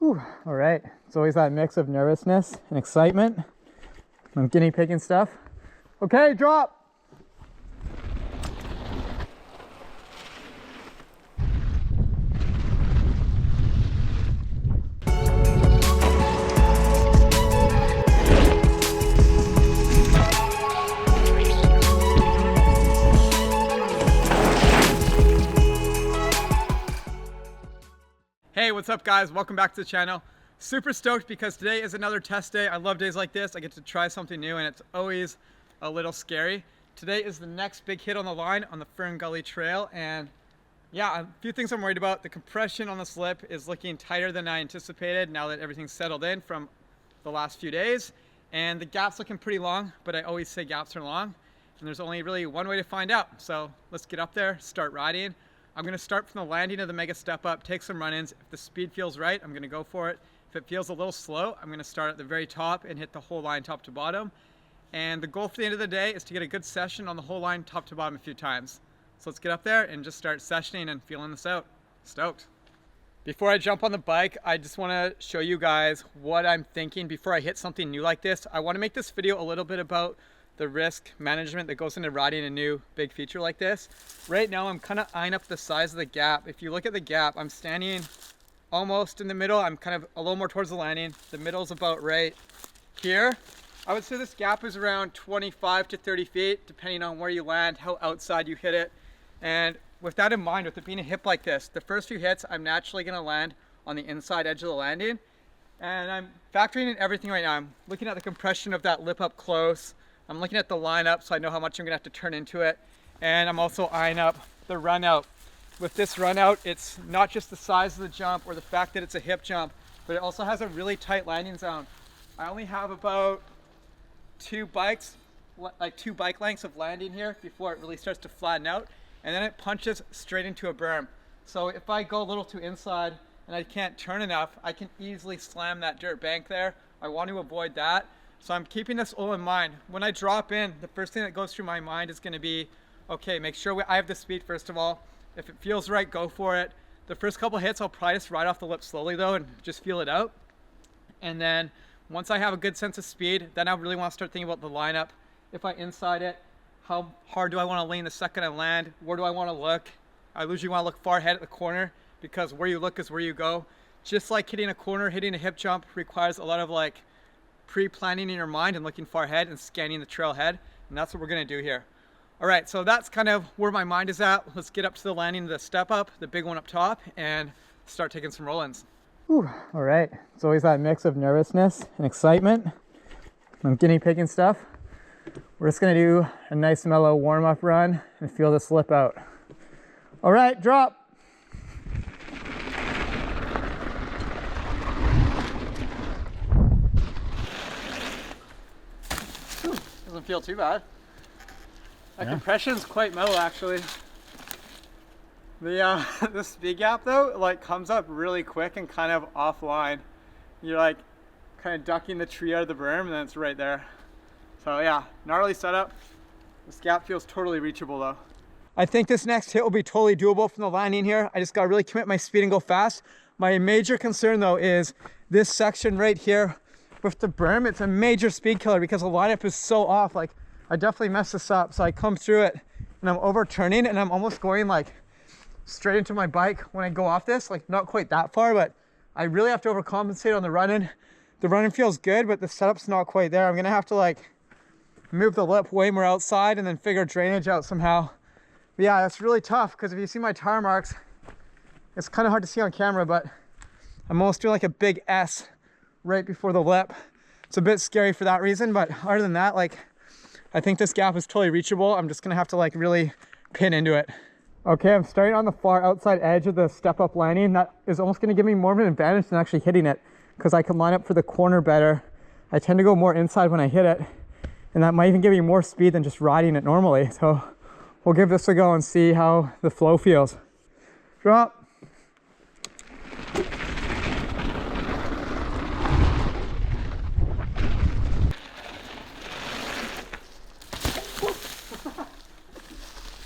Whew. All right, it's always that mix of nervousness and excitement. I'm guinea pigging stuff. Okay, drop. Hey, what's up guys? Welcome back to the channel. Super stoked because today is another test day. I love days like this. I get to try something new and it's always a little scary. Today is the next big hit on the line on the Fern Gully Trail, and yeah, a few things I'm worried about. The compression on the slip is looking tighter than I anticipated now that everything's settled in from the last few days, and the gap's looking pretty long, but I always say gaps are long and there's only really one way to find out. So let's get up there, start riding. I'm gonna start from the landing of the mega step up, take some run-ins. If the speed feels right, I'm gonna go for it. If it feels a little slow, I'm gonna start at the very top and hit the whole line top to bottom. And the goal for the end of the day is to get a good session on the whole line top to bottom a few times. So let's get up there and just start sessioning and feeling this out. Stoked. Before I jump on the bike, I just wanna show you guys what I'm thinking before I hit something new like this. I wanna make this video a little bit about the risk management that goes into riding a new big feature like this. Right now I'm kind of eyeing up the size of the gap. If you look at the gap, I'm standing almost in the middle. I'm kind of a little more towards the landing. The middle's about right here. I would say this gap is around 25 to 30 feet, depending on where you land, how outside you hit it. And with that in mind, with it being a hip like this, the first few hits, I'm naturally gonna land on the inside edge of the landing. And I'm factoring in everything right now. I'm looking at the compression of that lip up close. I'm looking at the line up so I know how much I'm gonna have to turn into it. And I'm also eyeing up the run out. With this run out, it's not just the size of the jump or the fact that it's a hip jump, but it also has a really tight landing zone. I only have about two bike lengths of landing here before it really starts to flatten out. And then it punches straight into a berm. So if I go a little too inside and I can't turn enough, I can easily slam that dirt bank there. I want to avoid that. So I'm keeping this all in mind. When I drop in, the first thing that goes through my mind is gonna be, okay, make sure I have the speed first of all. If it feels right, go for it. The first couple hits, I'll probably just ride off the lip slowly though and just feel it out. And then once I have a good sense of speed, then I really wanna start thinking about the lineup. If I inside it, how hard do I wanna lean the second I land? Where do I wanna look? I usually wanna look far ahead at the corner because where you look is where you go. Just like hitting a corner, hitting a hip jump requires a lot of like pre-planning in your mind and looking far ahead and scanning the trailhead, and that's what we're gonna do here. All right, so that's kind of where my mind is at. Let's get up to the landing of the step up, the big one up top, and start taking some roll-ins. All right, it's always that mix of nervousness and excitement. I'm guinea pigging stuff. We're just gonna do a nice mellow warm-up run and feel the slip out. All right, drop. Doesn't feel too bad. That compression's quite mellow actually. The the speed gap though, like comes up really quick and kind of offline. You're like kind of ducking the tree out of the berm and then it's right there. So yeah, gnarly setup. This gap feels totally reachable though. I think this next hit will be totally doable from the landing here. I just gotta really commit my speed and go fast. My major concern though is this section right here with the berm. It's a major speed killer because the lineup is so off. Like I definitely messed this up. So I come through it and I'm overturning and I'm almost going like straight into my bike when I go off this, like not quite that far, but I really have to overcompensate on the run-in. The run-in feels good, but the setup's not quite there. I'm gonna have to like move the lip way more outside and then figure drainage out somehow. But yeah, that's really tough because if you see my tire marks, it's kind of hard to see on camera, but I'm almost doing like a big S right before the lip. It's a bit scary for that reason, but other than that, like I think this gap is totally reachable. I'm just gonna have to like really pin into it. Okay, I'm starting on the far outside edge of the step up landing. That is almost gonna give me more of an advantage than actually hitting it because I can line up for the corner better. I tend to go more inside when I hit it, and that might even give me more speed than just riding it normally. So we'll give this a go and see how the flow feels. Drop.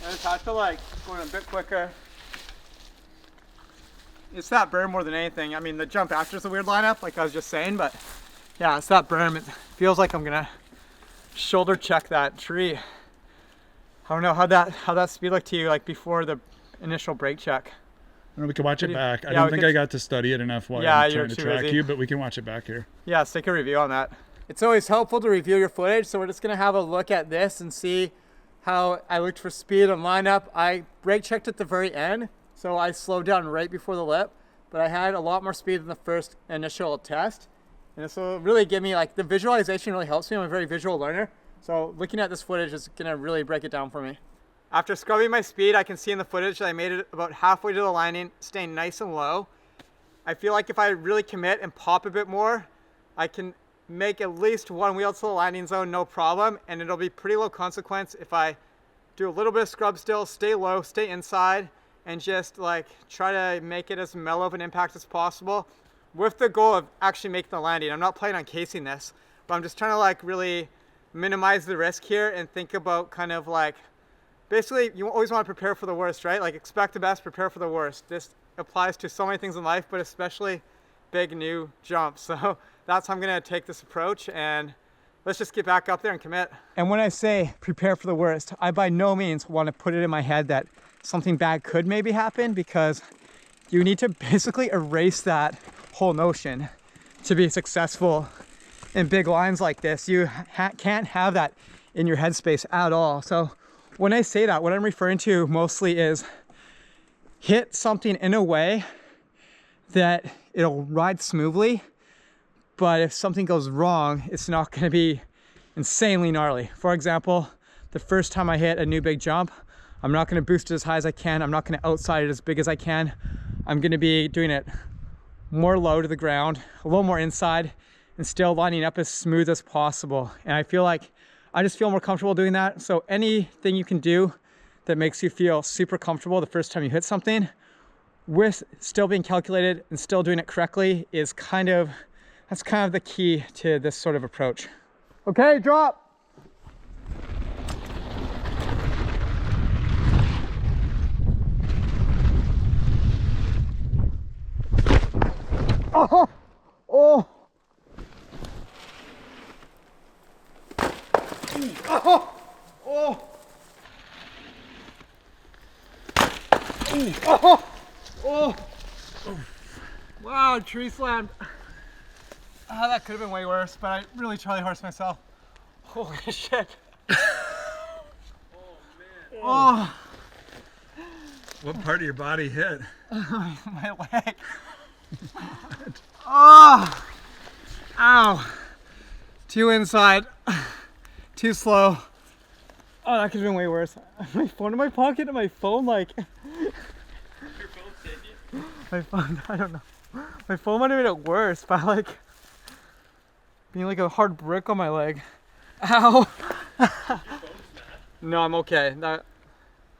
And it's hard to like going a bit quicker. it's that berm more than anything. I mean, the jump after is a weird lineup, like I was just saying, but yeah, it's that berm. It feels like I'm gonna shoulder check that tree. I don't know, how'd that speed look to you, like before the initial brake check? We can watch it back. I yeah, don't think I got to study it enough while I'm trying to track you, but we can watch it back here. Yeah, let's take a review on that. It's always helpful to review your footage, so we're just gonna have a look at this and see how I looked for speed and lineup. I brake checked at the very end, so I slowed down right before the lip, but I had a lot more speed than the first initial test. And this will really give me, like, the visualization really helps me. I'm a very visual learner, so looking at this footage is gonna really break it down for me. After scrubbing my speed, I can see in the footage that I made it about halfway to the landing, staying nice and low. I feel like if I really commit and pop a bit more, I can make at least one wheel to the landing zone, no problem, and it'll be pretty low consequence if I do a little bit of scrub still, stay low, stay inside, and just like try to make it as mellow of an impact as possible with the goal of actually making the landing. I'm not planning on casing this, but I'm just trying to like really minimize the risk here and think about kind of like, basically, you always want to prepare for the worst, right? Like, expect the best, prepare for the worst. This applies to so many things in life, but especially big new jumps. So that's how I'm going to take this approach, and let's just get back up there and commit. And when I say prepare for the worst, I by no means want to put it in my head that something bad could maybe happen, because you need to basically erase that whole notion to be successful in big lines like this. You can't have that in your headspace at all. So when I say that, what I'm referring to mostly is hit something in a way that it'll ride smoothly, but if something goes wrong, it's not going to be insanely gnarly. For example, the first time I hit a new big jump, I'm not going to boost it as high as I can. I'm not going to outside it as big as I can. I'm going to be doing it more low to the ground, a little more inside, and still lining up as smooth as possible. And I feel like I just feel more comfortable doing that. So anything you can do that makes you feel super comfortable the first time you hit something with still being calculated and still doing it correctly is that's kind of the key to this sort of approach. Okay, drop. Oh, oh. Oh, oh, oh, oh, wow, tree slammed. That could have been way worse, but I really Charlie horsed myself. Holy shit. Oh, man. Oh. What part of your body hit? My leg. Oh, ow. Too inside. Too slow. Oh, that could have been way worse. My phone in my pocket and my phone, like. Your phone saved you? My phone, I don't know. My phone might have made it worse by like being like a hard brick on my leg. Ow. No, I'm okay. That,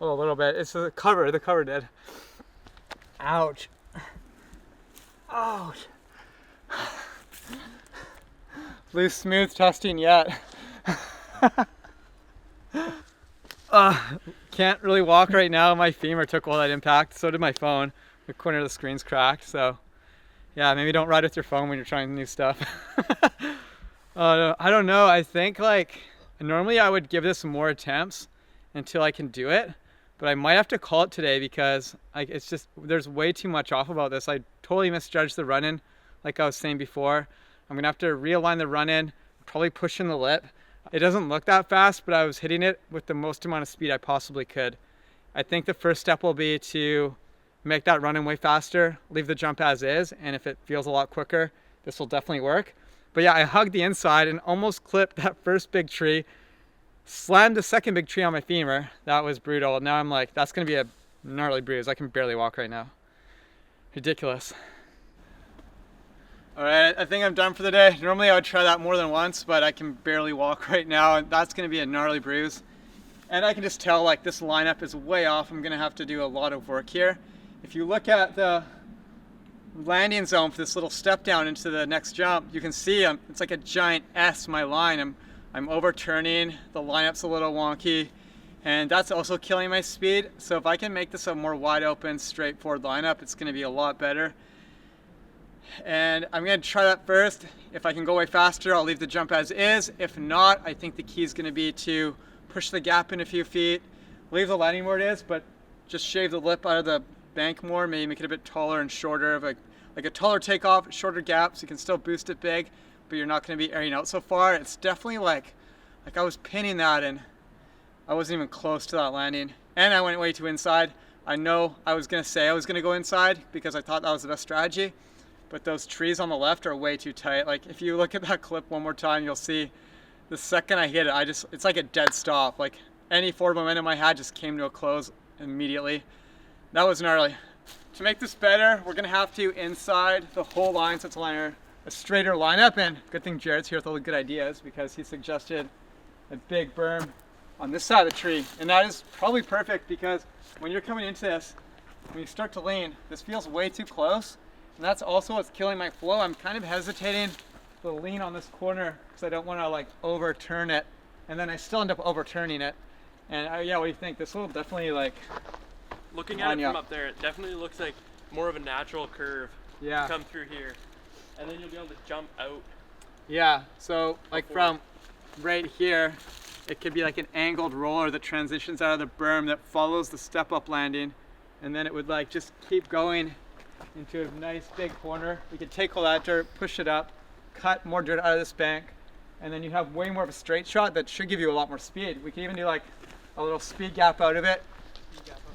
oh, a little bit. It's the cover did. Ouch. Ouch. Least smooth testing yet. Can't really walk right now. My femur took all that impact. So did my phone. The corner of the screen's cracked. So yeah, maybe don't ride with your phone when you're trying new stuff. I don't know. I think like normally I would give this more attempts until I can do it, but I might have to call it today because it's just there's way too much off about this. I totally misjudged the run-in, like I was saying before. I'm gonna have to realign the run-in, probably push in the lip. It doesn't look that fast, but I was hitting it with the most amount of speed I possibly could. I think the first step will be to make that run-in way faster, leave the jump as is, and if it feels a lot quicker, this will definitely work. But yeah, I hugged the inside and almost clipped that first big tree, slammed the second big tree on my femur. That was brutal. Now I'm like, that's gonna be a gnarly bruise. I can barely walk right now. Ridiculous. All right, I think I'm done for the day. Normally I would try that more than once, but I can barely walk right now, and that's gonna be a gnarly bruise. And I can just tell like this lineup is way off. I'm gonna have to do a lot of work here. If you look at the landing zone for this little step down into the next jump, you can see it's like a giant S, my line. I'm overturning, the lineup's a little wonky, and that's also killing my speed. So if I can make this a more wide open, straightforward lineup, it's gonna be a lot better. And I'm gonna try that first. If I can go way faster, I'll leave the jump as is. If not, I think the key is gonna be to push the gap in a few feet, leave the landing where it is, but just shave the lip out of the bank more, maybe make it a bit taller and shorter, of like a taller takeoff, shorter gap, so you can still boost it big, but you're not gonna be airing out so far. It's definitely like I was pinning that and I wasn't even close to that landing. And I went way too inside. I know I was gonna say I was gonna go inside because I thought that was the best strategy, but those trees on the left are way too tight. Like if you look at that clip one more time, you'll see the second I hit it, it's like a dead stop. Like any forward momentum I had just came to a close immediately. That was gnarly. To make this better, we're gonna have to inside the whole line so it's a straighter lineup, and good thing Jared's here with all the good ideas because he suggested a big berm on this side of the tree. And that is probably perfect because when you're coming into this, when you start to lean, this feels way too close. And that's also what's killing my flow. I'm kind of hesitating to lean on this corner because I don't want to like overturn it. And then I still end up overturning it. And yeah, what do you think? This will definitely like... Looking at it from up there, it definitely looks like more of a natural curve. Yeah. Come through here. And then you'll be able to jump out. Yeah, so like from right here, it could be like an angled roller that transitions out of the berm that follows the step up landing. And then it would like just keep going into a nice big corner. We could take all that dirt, push it up, cut more dirt out of this bank, and then you have way more of a straight shot that should give you a lot more speed. We can even do like a little speed gap out of it.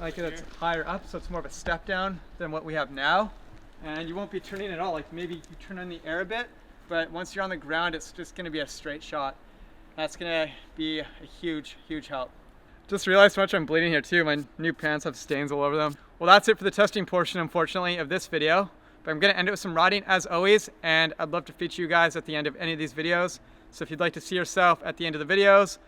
Like it's higher up, so it's more of a step down than what we have now. And you won't be turning at all. Like maybe you turn in the air a bit, but once you're on the ground, it's just gonna be a straight shot. That's gonna be a huge, huge help. Just realized how much I'm bleeding here too. My new pants have stains all over them. Well, that's it for the testing portion, unfortunately, of this video. But I'm gonna end it with some riding as always, and I'd love to feature you guys at the end of any of these videos. So if you'd like to see yourself at the end of the videos,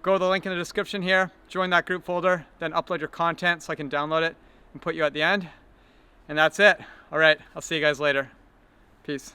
go to the link in the description here, join that group folder, then upload your content so I can download it and put you at the end. And that's it. All right, I'll see you guys later. Peace.